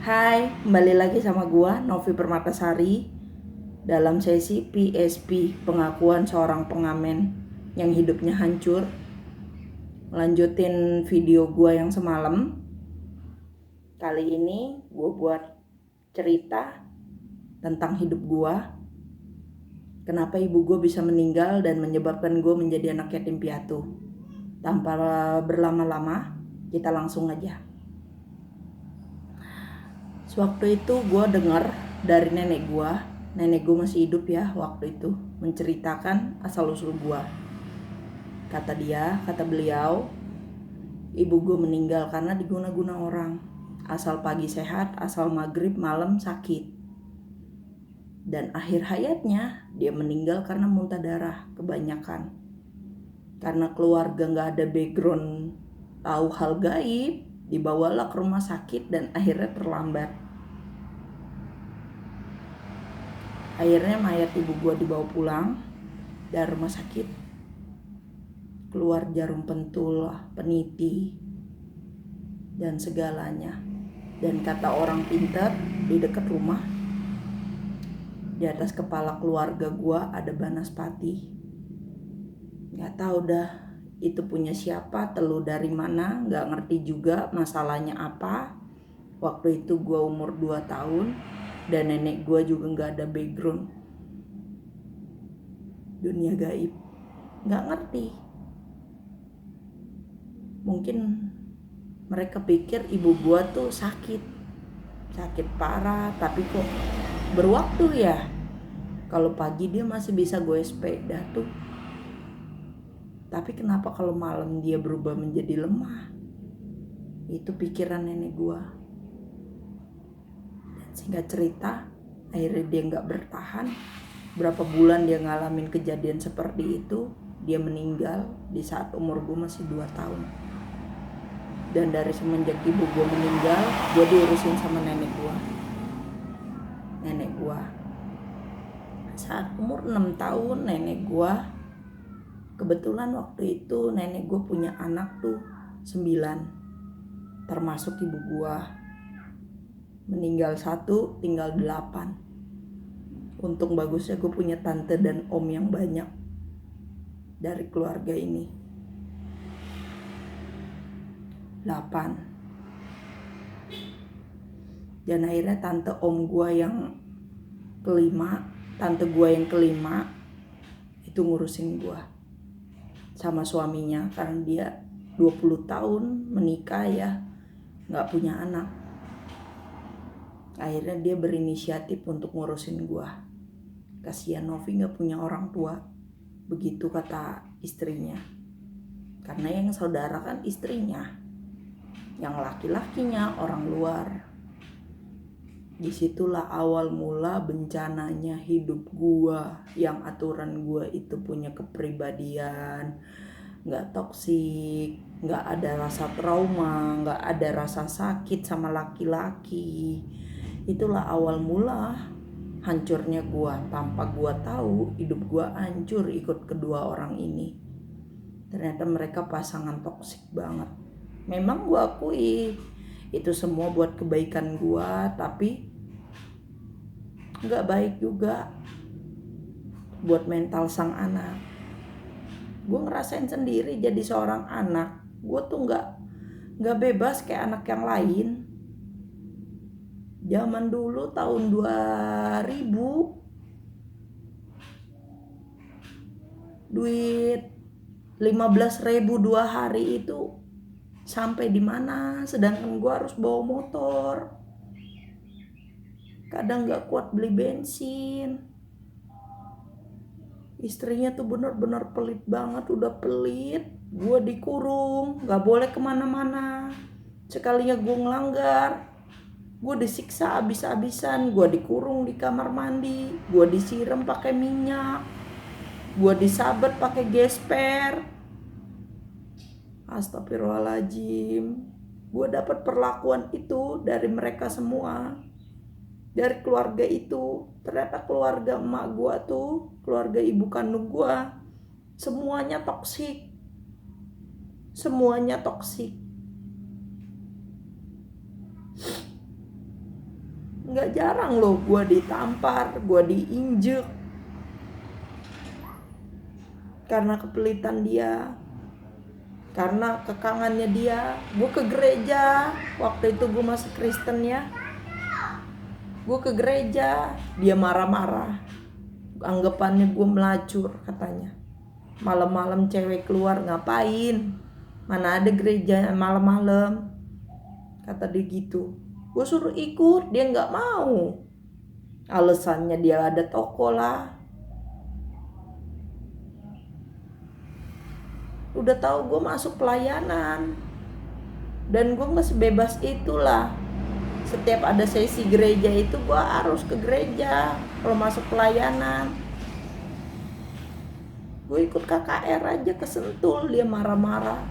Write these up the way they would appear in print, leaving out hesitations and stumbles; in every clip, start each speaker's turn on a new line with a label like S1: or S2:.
S1: Hai, kembali lagi sama gua Novi Permatasari dalam sesi PSP, pengakuan seorang pengamen yang hidupnya hancur. Lanjutin video gua yang semalam. Kali ini gua buat cerita tentang hidup gua. Kenapa ibu gua bisa meninggal dan menyebabkan gua menjadi anak yatim piatu. Tanpa berlama-lama, kita langsung aja. Sewaktu itu gue dengar dari nenek gue masih hidup ya waktu itu, menceritakan asal-usul gue. Kata beliau, ibu gue meninggal karena diguna-guna orang. Asal pagi sehat, asal maghrib malam sakit. Dan akhir hayatnya dia meninggal karena muntah darah kebanyakan. Karena keluarga gak ada background tahu hal gaib, dibawalah ke rumah sakit dan akhirnya terlambat. Akhirnya mayat ibu gue dibawa pulang dari rumah sakit. Keluar jarum pentul, peniti, dan segalanya. Dan kata orang pintar di dekat rumah, di atas kepala keluarga gue ada banaspati. Gak tahu dah itu punya siapa, telur dari mana, gak ngerti juga masalahnya apa. Waktu itu gue umur 2 tahun dan nenek gue juga gak ada background dunia gaib, gak ngerti. Mungkin mereka pikir ibu gue tuh sakit parah, tapi kok berwaktu ya. Kalau pagi dia masih bisa gue sepeda tuh, tapi kenapa kalau malam dia berubah menjadi lemah? Itu pikiran nenek gue. Dan singkat cerita, akhirnya dia gak bertahan. Berapa bulan dia ngalamin kejadian seperti itu. Dia meninggal di saat umur gue masih 2 tahun. Dan dari semenjak ibu gue meninggal, gue diurusin sama nenek gue. Saat umur 6 tahun nenek gue, kebetulan waktu itu nenek gue punya anak tuh 9, termasuk ibu gue. Meninggal 1, tinggal 8. Untung bagusnya gue punya tante dan om yang banyak dari keluarga ini. 8. Dan akhirnya tante gue yang kelima itu ngurusin gue sama suaminya, karena dia 20 tahun menikah ya, gak punya anak. Akhirnya dia berinisiatif untuk ngurusin gue. Kasihan Novi gak punya orang tua, begitu kata istrinya. Karena yang saudara kan istrinya, yang laki-lakinya orang luar. Disitulah awal mula bencananya hidup gua, yang aturan gua itu punya kepribadian, gak toksik, gak ada rasa trauma, gak ada rasa sakit sama laki-laki. Itulah awal mula hancurnya gua. Tanpa gua tahu, hidup gua hancur ikut kedua orang ini. Ternyata mereka pasangan toksik banget. Memang gua akui itu semua buat kebaikan gua, tapi gak baik juga buat mental sang anak. Gue ngerasain sendiri jadi seorang anak, gue tuh gak bebas kayak anak yang lain. Zaman dulu tahun 2000, duit 15.000 2 hari itu sampai di mana, sedangkan gue harus bawa motor. Kadang gak kuat beli bensin. Istrinya tuh bener-bener pelit banget, udah pelit. Gue dikurung, gak boleh kemana-mana. Sekalinya gue ngelanggar, gue disiksa abis-abisan. Gue dikurung di kamar mandi, gue disiram pakai minyak, gue disabet pakai gesper. Astagfirullahaladzim. Gue dapat perlakuan itu dari mereka semua, dari keluarga itu. Ternyata keluarga emak gue tuh, keluarga ibu kandung gue, semuanya toksik. Nggak jarang loh gue ditampar, gue diinjek karena kepelitan dia, karena kekangannya dia. Gue ke gereja, waktu itu gue masih Kristen ya. Gue ke gereja, dia marah-marah. Anggapannya gue melacur katanya. Malam-malam cewek keluar ngapain? Mana ada gereja malam-malam? Kata dia gitu. Gue suruh ikut, dia nggak mau. Alasannya dia ada toko lah. Udah tahu gue masuk pelayanan. Dan gue nggak sebebas itulah. Setiap ada sesi gereja itu gue harus ke gereja kalau masuk pelayanan. Gue ikut KKR aja ke Sentul, dia marah-marah.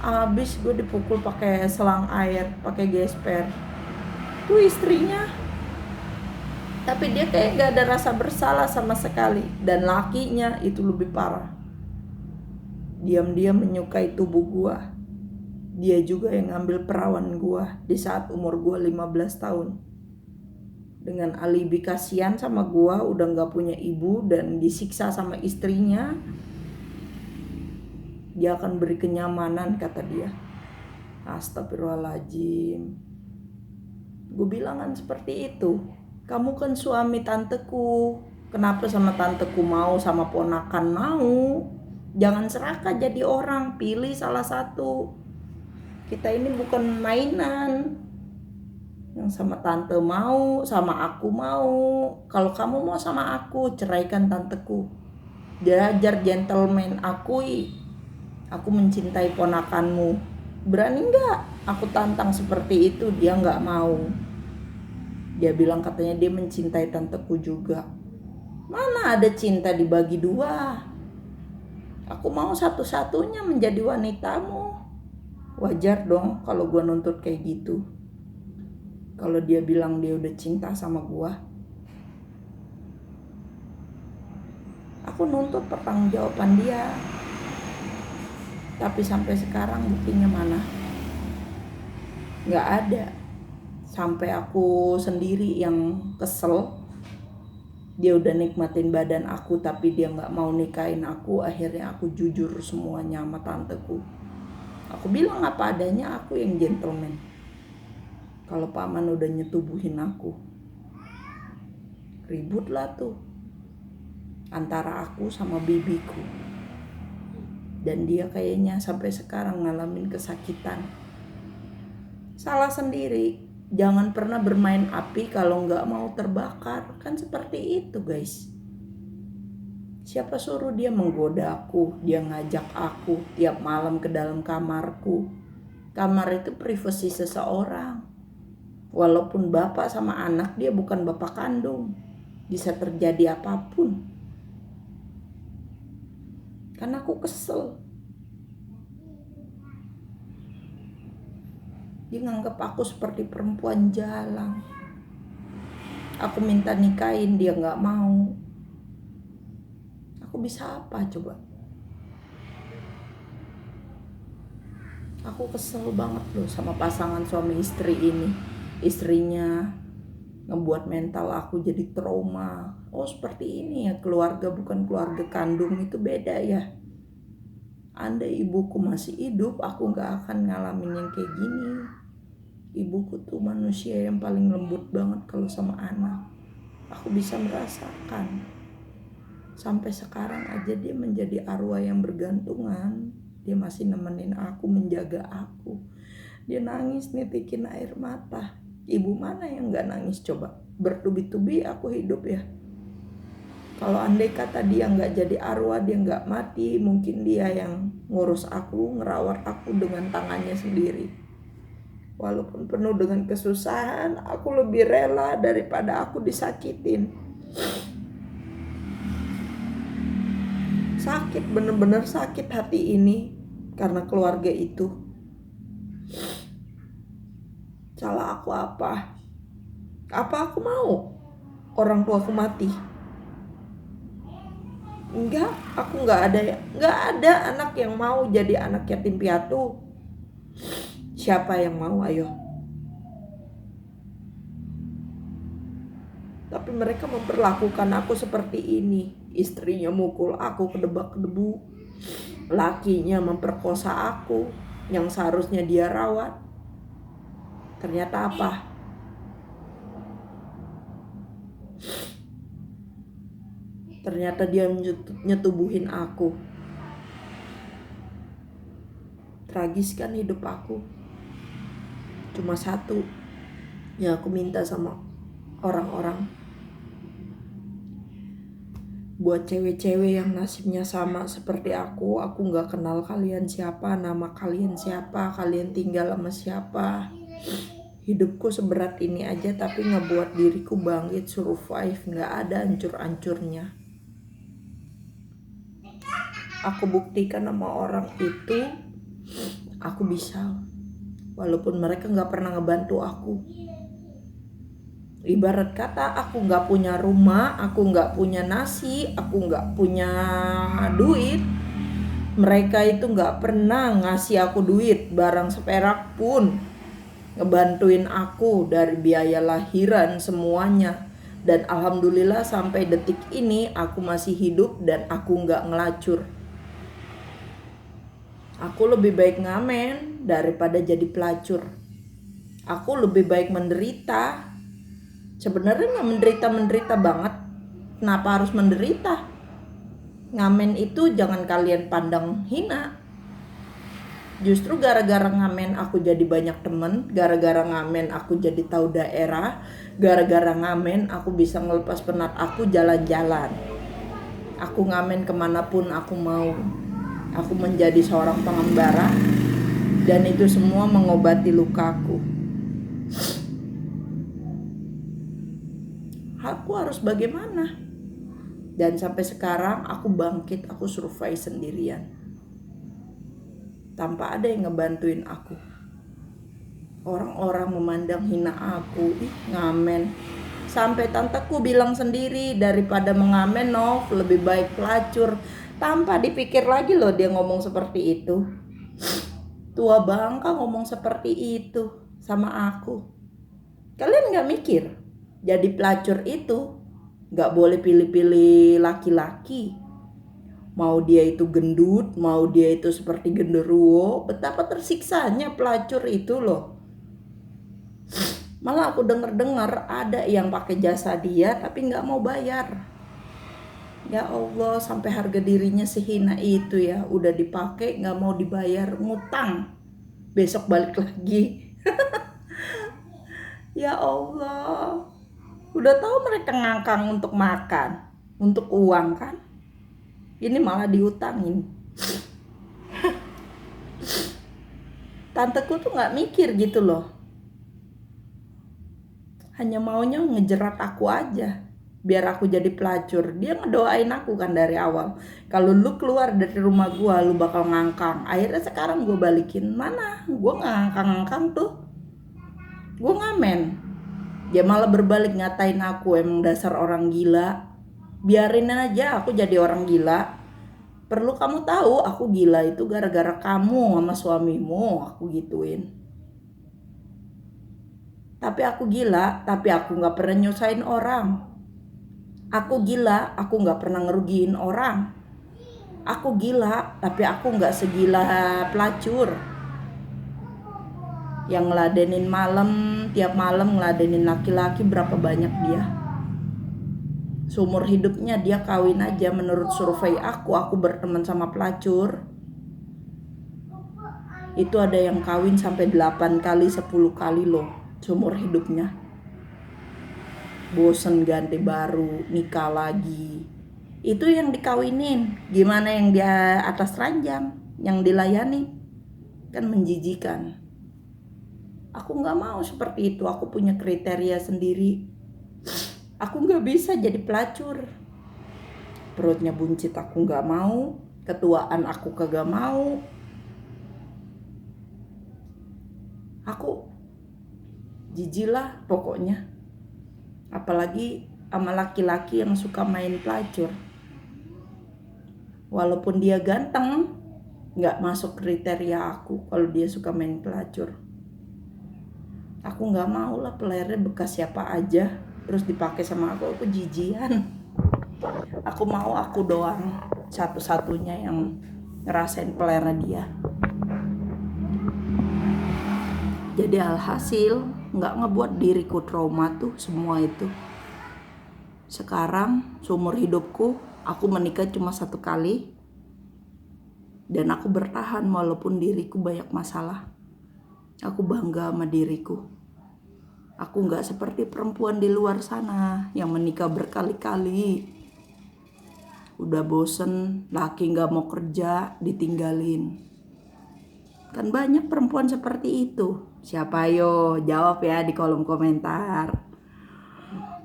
S1: Abis gue dipukul pakai selang air, pakai gesper. Tuh istrinya. Tapi dia kayak gak ada rasa bersalah sama sekali. Dan lakinya itu lebih parah. Diam-diam menyukai tubuh gue. Dia juga yang ngambil perawan gue di saat umur gue 15 tahun. Dengan alibi kasihan sama gue, udah gak punya ibu dan disiksa sama istrinya. Dia akan beri kenyamanan, kata dia. Astagfirullahaladzim. Gue bilang kan seperti itu. Kamu kan suami tanteku. Kenapa sama tanteku mau, sama ponakan mau? Jangan serakah jadi orang, pilih salah satu. Kita ini bukan mainan. Yang sama tante mau, sama aku mau. Kalau kamu mau sama aku, ceraikan tanteku. Belajar gentleman, akui aku mencintai ponakanmu. Berani nggak aku tantang seperti itu? Dia nggak mau. Dia bilang katanya dia mencintai tanteku juga. Mana ada cinta dibagi dua? Aku mau satu-satunya menjadi wanitamu. Wajar dong kalau gue nuntut kayak gitu. Kalau dia bilang dia udah cinta sama gue, aku nuntut pertanggungjawaban dia. Tapi sampai sekarang buktinya mana? Gak ada. Sampai aku sendiri yang kesel. Dia udah nikmatin badan aku tapi dia gak mau nikahin aku. Akhirnya aku jujur semuanya sama tanteku. Aku bilang apa adanya, aku yang gentleman. Kalau paman udah nyetubuhin aku, ribut lah tuh antara aku sama bibiku. Dan dia kayaknya sampai sekarang ngalamin kesakitan. Salah sendiri. Jangan pernah bermain api kalau gak mau terbakar. Kan seperti itu guys. Siapa suruh dia menggoda aku, dia ngajak aku tiap malam ke dalam kamarku. Kamar itu privasi seseorang. Walaupun bapak sama anak, dia bukan bapak kandung. Bisa terjadi apapun. Karena aku kesel. Dia nganggap aku seperti perempuan jalang. Aku minta nikahin, dia gak mau. Aku bisa apa coba? Aku kesel banget loh sama pasangan suami istri ini. Istrinya ngebuat mental aku jadi trauma. Oh seperti ini ya, keluarga bukan keluarga kandung itu beda ya. Andai ibuku masih hidup, aku gak akan ngalamin yang kayak gini. Ibuku tuh manusia yang paling lembut banget kalau sama anak. Aku bisa merasakan. Sampai sekarang aja dia menjadi arwah yang bergantungan. Dia masih nemenin aku, menjaga aku. Dia nangis nitikin air mata. Ibu mana yang gak nangis coba? Bertubi-tubi aku hidup ya. Kalau andai kata dia gak jadi arwah, dia gak mati, mungkin dia yang ngurus aku, ngerawat aku dengan tangannya sendiri. Walaupun penuh dengan kesusahan, aku lebih rela daripada aku disakitin. Sakit, bener-bener sakit hati ini karena keluarga itu. Salah aku apa? Apa aku mau orang tua aku mati? Enggak, aku nggak ada anak yang mau jadi anak yatim piatu. Siapa yang mau? Ayo. Tapi mereka memperlakukan aku seperti ini. Istrinya mukul aku kedebak-kedebu. Lakinya memperkosa aku yang seharusnya dia rawat. Ternyata apa? Ternyata dia nyetubuhin aku. Tragis kan hidup aku. Cuma satu yang aku minta sama orang-orang, buat cewek-cewek yang nasibnya sama seperti aku gak kenal kalian siapa, nama kalian siapa, kalian tinggal sama siapa. Hidupku seberat ini aja tapi ngebuat diriku bangkit, survive, gak ada hancur-hancurnya. Aku buktikan sama orang itu, aku bisa. Walaupun mereka gak pernah ngebantu aku. Ibarat kata aku gak punya rumah, aku gak punya nasi, aku gak punya duit. Mereka itu gak pernah ngasih aku duit, barang seperak pun. Ngebantuin aku dari biaya lahiran semuanya. Dan alhamdulillah sampai detik ini aku masih hidup dan aku gak ngelacur. Aku lebih baik ngamen daripada jadi pelacur. Aku lebih baik menderita. Sebenarnya gak menderita banget. Kenapa harus menderita? Ngamen itu jangan kalian pandang hina. Justru gara-gara ngamen aku jadi banyak temen. Gara-gara ngamen aku jadi tahu daerah. Gara-gara ngamen aku bisa ngelepas penat aku jalan-jalan. Aku ngamen kemanapun aku mau. Aku menjadi seorang pengembara. Dan itu semua mengobati lukaku. Aku harus bagaimana? Dan sampai sekarang aku bangkit, aku survive sendirian. Tanpa ada yang ngebantuin aku. Orang-orang memandang hina aku, ngamen. Sampai tanteku bilang sendiri, daripada mengamen Nov, lebih baik pelacur. Tanpa dipikir lagi loh dia ngomong seperti itu. Tua bangka ngomong seperti itu sama aku. Kalian gak mikir? Jadi pelacur itu gak boleh pilih-pilih laki-laki. Mau dia itu gendut, mau dia itu seperti genderuwo. Betapa tersiksanya pelacur itu loh. Malah aku dengar ada yang pakai jasa dia tapi gak mau bayar. Ya Allah, sampai harga dirinya sehina itu ya. Udah dipakai gak mau dibayar, ngutang. Besok balik lagi. Ya Allah. Udah tahu mereka ngangkang untuk makan, untuk uang kan. Ini malah diutangin. Tanteku tuh gak mikir gitu loh. Hanya maunya ngejerat aku aja. Biar aku jadi pelacur. Dia ngedoain aku kan dari awal. Kalau lu keluar dari rumah gua, lu bakal ngangkang. Akhirnya sekarang gua balikin. Mana? Gua gak ngangkang-ngangkang tuh. Gua ngamen. Dia malah berbalik ngatain aku, emang dasar orang gila. Biarin aja aku jadi orang gila. Perlu kamu tahu aku gila itu gara-gara kamu sama suamimu, aku gituin. Tapi aku gila, tapi aku gak pernah nyusahin orang. Aku gila, aku gak pernah ngerugiin orang. Aku gila, tapi aku gak segila pelacur yang ngeladenin tiap malam ngeladenin laki-laki. Berapa banyak dia? Seumur hidupnya dia kawin aja. Menurut survei aku berteman sama pelacur itu ada yang kawin sampai 8 kali 10 kali loh seumur hidupnya. Bosen ganti baru, nikah lagi. Itu yang dikawinin. Gimana yang di atas ranjang yang dilayani? Kan menjijikan. Aku gak mau seperti itu. Aku punya kriteria sendiri. Aku gak bisa jadi pelacur. Perutnya buncit aku gak mau. Ketuaan aku kagak mau. Aku jijik lah pokoknya. Apalagi sama laki-laki yang suka main pelacur. Walaupun dia ganteng, gak masuk kriteria aku kalau dia suka main pelacur. Aku gak mau lah pelernya bekas siapa aja. terus dipakai sama aku jijian. Aku mau aku doang satu-satunya yang ngerasain pelera dia. Jadi alhasil nggak ngebuat diriku trauma tuh semua itu. Sekarang seumur hidupku aku menikah cuma 1 kali, dan aku bertahan walaupun diriku banyak masalah. Aku bangga sama diriku. Aku nggak seperti perempuan di luar sana yang menikah berkali-kali. Udah bosen, laki nggak mau kerja, ditinggalin. Kan banyak perempuan seperti itu. Siapa yo? Jawab ya di kolom komentar.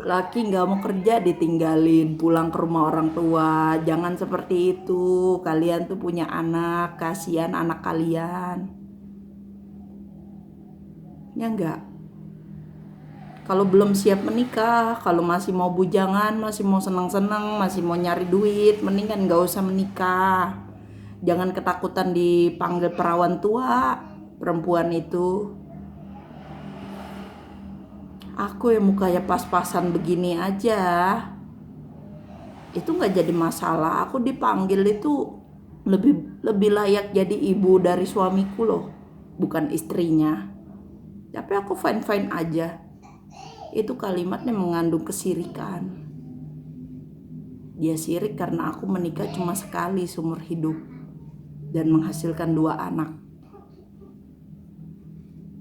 S1: Laki nggak mau kerja, ditinggalin, pulang ke rumah orang tua. Jangan seperti itu. Kalian tuh punya anak, kasihan anak kalian. Ya enggak? Kalau belum siap menikah, kalau masih mau bujangan, masih mau senang-senang, masih mau nyari duit, mendingan gak usah menikah. Jangan ketakutan dipanggil perawan tua, perempuan itu. Aku yang mukanya pas-pasan begini aja, itu gak jadi masalah. Aku dipanggil itu lebih layak jadi ibu dari suamiku loh, bukan istrinya. Tapi aku fine-fine aja. Itu kalimatnya mengandung kesirikan. Dia sirik karena aku menikah cuma sekali seumur hidup dan menghasilkan 2 anak.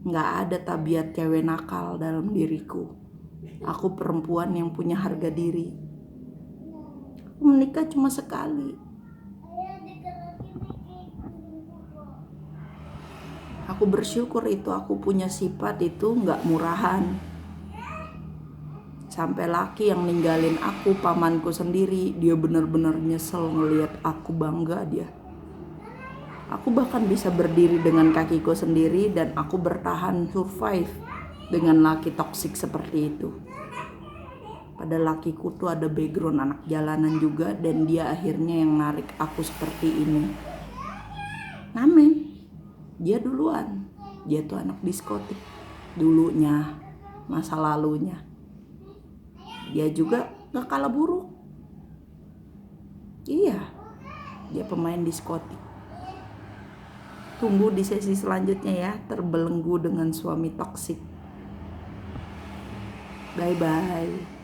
S1: Nggak ada tabiat cewek nakal dalam diriku. Aku perempuan yang punya harga diri. Aku menikah cuma sekali. Aku bersyukur itu aku punya sifat itu nggak murahan. Sampai laki yang ninggalin aku, pamanku sendiri, dia benar-benar nyesel ngelihat aku bangga dia. Aku bahkan bisa berdiri dengan kakiku sendiri dan aku bertahan survive dengan laki toksik seperti itu. Pada lakiku tuh ada background anak jalanan juga dan dia akhirnya yang narik aku seperti ini. Ngamen, dia duluan. Dia tuh anak diskotik dulunya, masa lalunya. Dia juga gak kalah buruk. Iya, dia pemain diskotik. Tunggu di sesi selanjutnya ya, terbelenggu dengan suami toksik. Bye-bye.